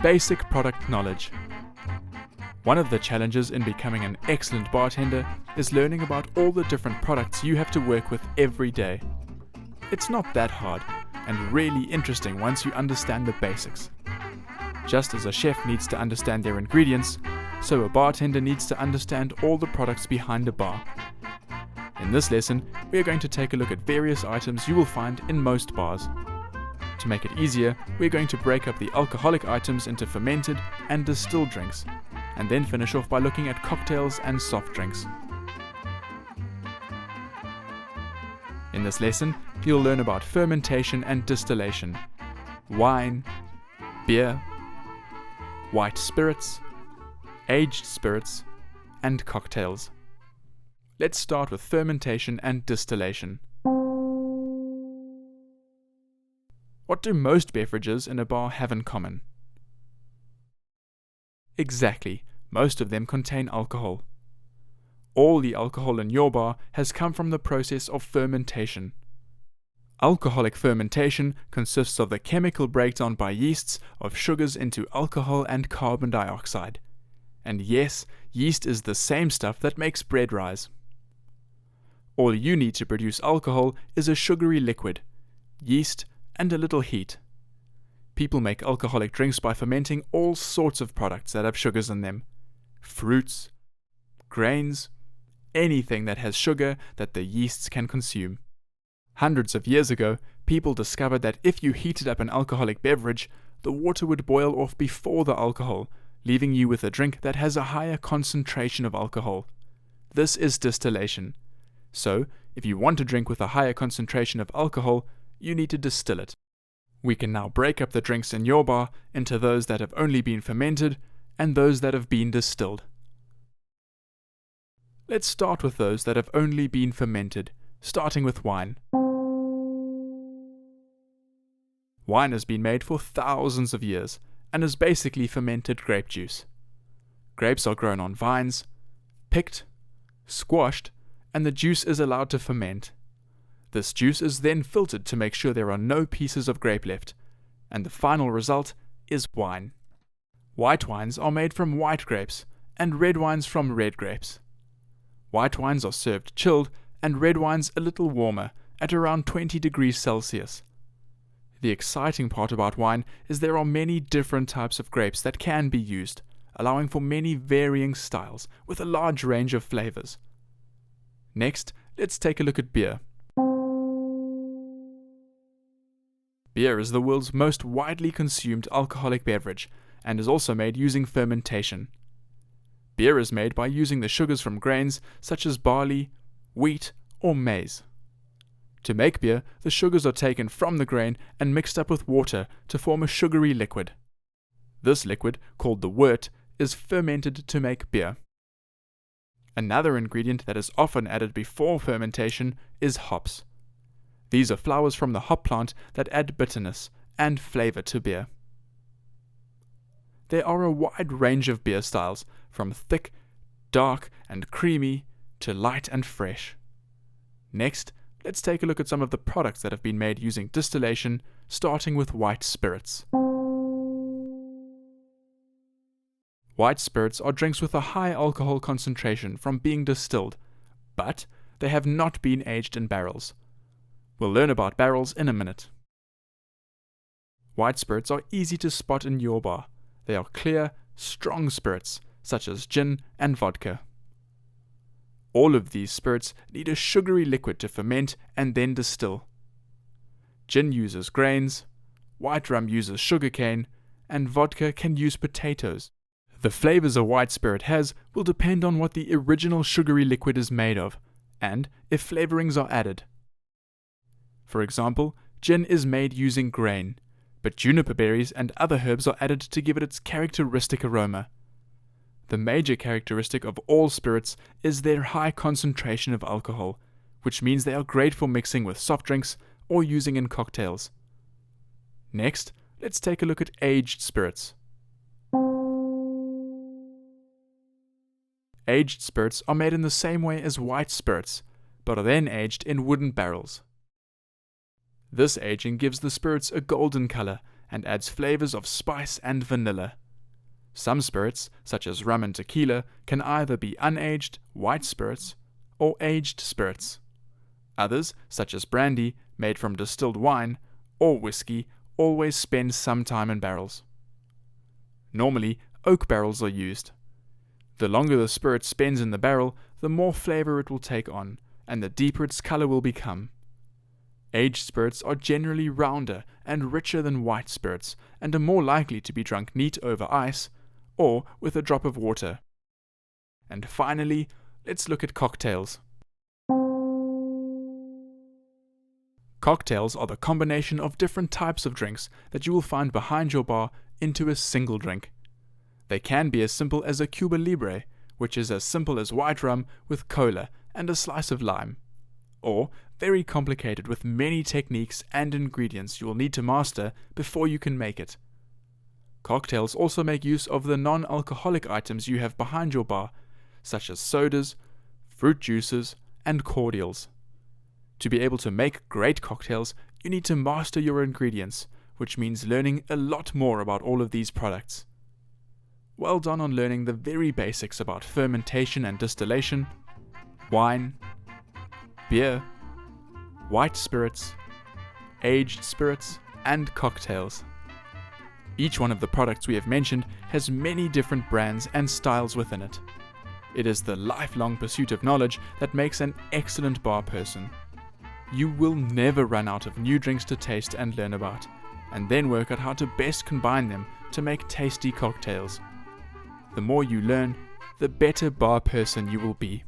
Basic product knowledge. One of the challenges in becoming an excellent bartender is learning about all the different products you have to work with every day. It's not that hard and really interesting once you understand the basics. Just as a chef needs to understand their ingredients, so a bartender needs to understand all the products behind a bar. In this lesson, we are going to take a look at various items you will find in most bars. To make it easier, we're going to break up the alcoholic items into fermented and distilled drinks, and then finish off by looking at cocktails and soft drinks. In this lesson, you'll learn about fermentation and distillation, wine, beer, white spirits, aged spirits, and cocktails. Let's start with fermentation and distillation. What do most beverages in a bar have in common? Exactly, most of them contain alcohol. All the alcohol in your bar has come from the process of fermentation. Alcoholic fermentation consists of the chemical breakdown by yeasts of sugars into alcohol and carbon dioxide. And yes, yeast is the same stuff that makes bread rise. All you need to produce alcohol is a sugary liquid, yeast, and a little heat. People make alcoholic drinks by fermenting all sorts of products that have sugars in them. Fruits, grains, anything that has sugar that the yeasts can consume. Hundreds of years ago, people discovered that if you heated up an alcoholic beverage, the water would boil off before the alcohol, leaving you with a drink that has a higher concentration of alcohol. This is distillation. So, if you want a drink with a higher concentration of alcohol, you need to distill it. We can now break up the drinks in your bar into those that have only been fermented and those that have been distilled. Let's start with those that have only been fermented, starting with wine. Wine has been made for thousands of years and is basically fermented grape juice. Grapes are grown on vines, picked, squashed, and the juice is allowed to ferment. This juice is then filtered to make sure there are no pieces of grape left, and the final result is wine. White wines are made from white grapes, and red wines from red grapes. White wines are served chilled, and red wines a little warmer, at around 20 degrees Celsius. The exciting part about wine is there are many different types of grapes that can be used, allowing for many varying styles with a large range of flavors. Next, let's take a look at beer. Beer is the world's most widely consumed alcoholic beverage and is also made using fermentation. Beer is made by using the sugars from grains such as barley, wheat, or maize. To make beer, the sugars are taken from the grain and mixed up with water to form a sugary liquid. This liquid, called the wort, is fermented to make beer. Another ingredient that is often added before fermentation is hops. These are flowers from the hop plant that add bitterness and flavor to beer. There are a wide range of beer styles, from thick, dark, and creamy to light and fresh. Next, let's take a look at some of the products that have been made using distillation, starting with white spirits. White spirits are drinks with a high alcohol concentration from being distilled, but they have not been aged in barrels. We'll learn about barrels in a minute. White spirits are easy to spot in your bar. They are clear, strong spirits, such as gin and vodka. All of these spirits need a sugary liquid to ferment and then distill. Gin uses grains, white rum uses sugarcane, and vodka can use potatoes. The flavors a white spirit has will depend on what the original sugary liquid is made of, and if flavorings are added. For example, gin is made using grain, but juniper berries and other herbs are added to give it its characteristic aroma. The major characteristic of all spirits is their high concentration of alcohol, which means they are great for mixing with soft drinks or using in cocktails. Next, let's take a look at aged spirits. Aged spirits are made in the same way as white spirits, but are then aged in wooden barrels. This aging gives the spirits a golden color and adds flavors of spice and vanilla. Some spirits, such as rum and tequila, can either be unaged, white spirits, or aged spirits. Others, such as brandy, made from distilled wine, or whiskey, always spend some time in barrels. Normally, oak barrels are used. The longer the spirit spends in the barrel, the more flavor it will take on, and the deeper its color will become. Aged spirits are generally rounder and richer than white spirits, and are more likely to be drunk neat over ice, or with a drop of water. And finally, let's look at cocktails. Cocktails are the combination of different types of drinks that you will find behind your bar into a single drink. They can be as simple as a Cuba Libre, which is as simple as white rum with cola and a slice of lime, or very complicated with many techniques and ingredients you will need to master before you can make it. Cocktails also make use of the non-alcoholic items you have behind your bar, such as sodas, fruit juices, and cordials. To be able to make great cocktails, you need to master your ingredients, which means learning a lot more about all of these products. Well done on learning the very basics about fermentation and distillation, wine, beer, white spirits, aged spirits, and cocktails. Each one of the products we have mentioned has many different brands and styles within it. It is the lifelong pursuit of knowledge that makes an excellent bar person. You will never run out of new drinks to taste and learn about, and then work out how to best combine them to make tasty cocktails. The more you learn, the better bar person you will be.